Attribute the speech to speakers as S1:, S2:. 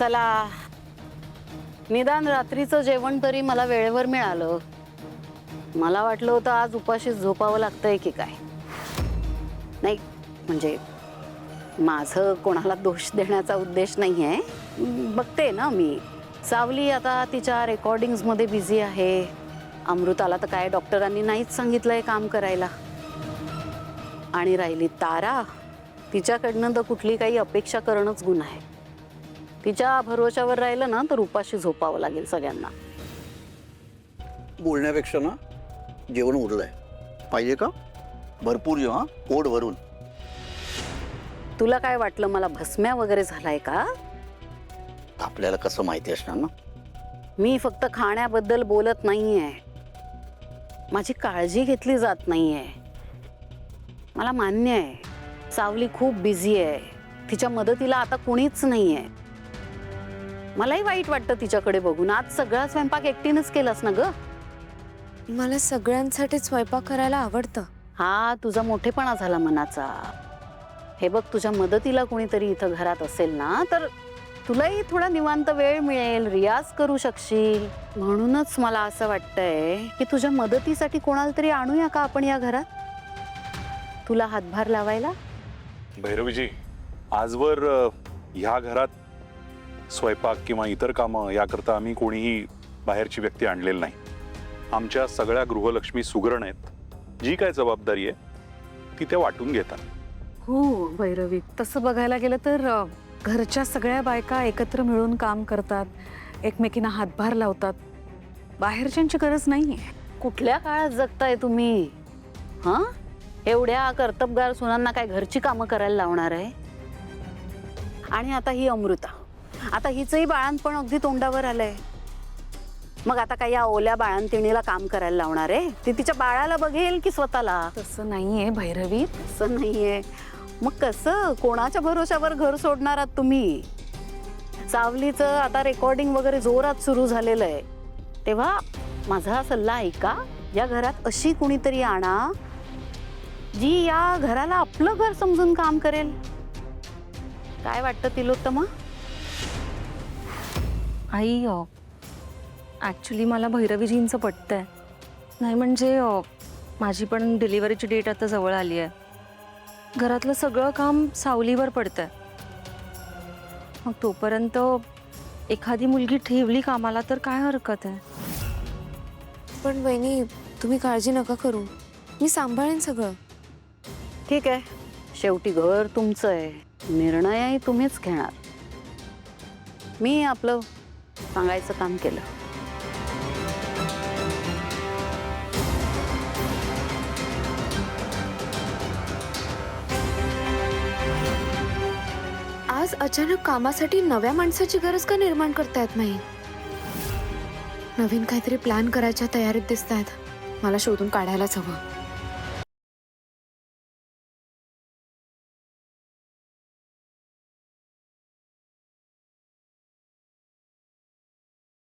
S1: चला, निदान रात्रीचं जेवण तरी मला वेळेवर मिळालं. मला वाटलं होतं आज उपाशीच झोपावं लागतंय की काय. नाही म्हणजे माझं कोणाला दोष देण्याचा उद्देश नाहीये. बघते ना मी, सावली आता तिच्या रेकॉर्डिंग्समध्ये बिझी आहे. अमृताला तर काय डॉक्टरांनी नाहीच सांगितलंय काम करायला. आणि राहिली तारा, तिच्याकडनं तर कुठली काही अपेक्षा करणंच गुन्हा आहे. तिच्या भरोशावर राहिलं ना तर उपाशी झोपावं लागेल सगळ्यांना.
S2: बोलण्यापेक्षा ना जेवण उरलंय पाहिजे का? भरपूर जेव्हा पोट भरून.
S1: तुला काय वाटलं मला भस्म्या वगैरे झालाय का?
S2: आपल्याला कसं माहिती असणार ना.
S1: मी फक्त खाण्याबद्दल बोलत नाहीये. माझी काळजी घेतली जात नाहीये. मला मान्य आहे सावली खूप बिझी आहे. तिच्या मदतीला आता कुणीच नाहीये. मलाही वाईट वाटतं तिच्याकडे बघून. आज सगळा स्वयंपाक एकटीनेच केलास ना ग?
S3: मला सगळ्यांसाठी स्वयंपाक करायला आवडतं.
S1: हा तुझा मोठेपणा झाला मनाचा. हे बघ, तुझ्या मदतीला कोणीतरी इथं घरात असेल ना तर तुलाही थोडा निवांत वेळ मिळेल, रियाज करू शकशील. म्हणूनच मला असं वाटतंय की तुझ्या मदतीसाठी कोणाला तरी आणूया का आपण या घरात, तुला हातभार लावायला.
S4: भैरवीजी, आजवर ह्या घरात स्वयंपाक किंवा इतर कामं याकरता आम्ही कोणीही बाहेरची व्यक्ती आणलेली नाही. आमच्या सगळ्या गृहलक्ष्मी सुगरण आहेत. जी काय जबाबदारी आहे ती ते वाटून घेतात.
S5: हो भैरवी, तसं बघायला गेलं तर घरच्या सगळ्या बायका एकत्र मिळून काम करतात, एकमेकींना हातभार लावतात. बाहेरच्यांची गरज नाहीये.
S1: कुठल्या काळात जगताय तुम्ही? हां, एवढ्या कर्तबगार सुनांना काय घरची कामं करायला लावणार आहे? आणि आता ही अमृता, आता हिचंही बाळंतपण अगदी तोंडावर आलंय. मग आता काय या ओल्या बाळंतिणीला काम करायला लावणार आहे? ती तिच्या बाळाला बघेल की स्वतःला?
S5: तसं नाहीये भैरवी.
S1: तसं नाहीये. मग कसं, कोणाच्या भरोशावर घर सोडणार आहात तुम्ही? सावलीचं आता रेकॉर्डिंग वगैरे जोरात सुरू झालेलं आहे. तेव्हा माझा सल्ला ऐका, या घरात अशी कुणीतरी आणा जी या घराला आपलं घर समजून काम करेल. काय वाटतं तिलोत्तमा?
S3: आई, ॲक्च्युली मला भैरवीजींचं पटतंय. नाही म्हणजे माझी पण डिलिव्हरीची डेट आता जवळ आली आहे. घरातलं सगळं काम सावलीवर पडतंय. मग तोपर्यंत एखादी मुलगी ठेवली कामाला तर काय हरकत आहे. पण वहिनी, तुम्ही काळजी नका करू, मी सांभाळेन सगळं.
S1: ठीक आहे, शेवटी घर तुमचं आहे, निर्णयही तुम्हीच घेणार. मी आपलं सांगायचं काम केलं.
S3: आज अचानक कामासाठी नव्या माणसाची गरज का निर्माण करतायत नाही? नवीन काहीतरी प्लॅन करायच्या तयारीत दिसतायत. मला शोधून काढायलाच हवं.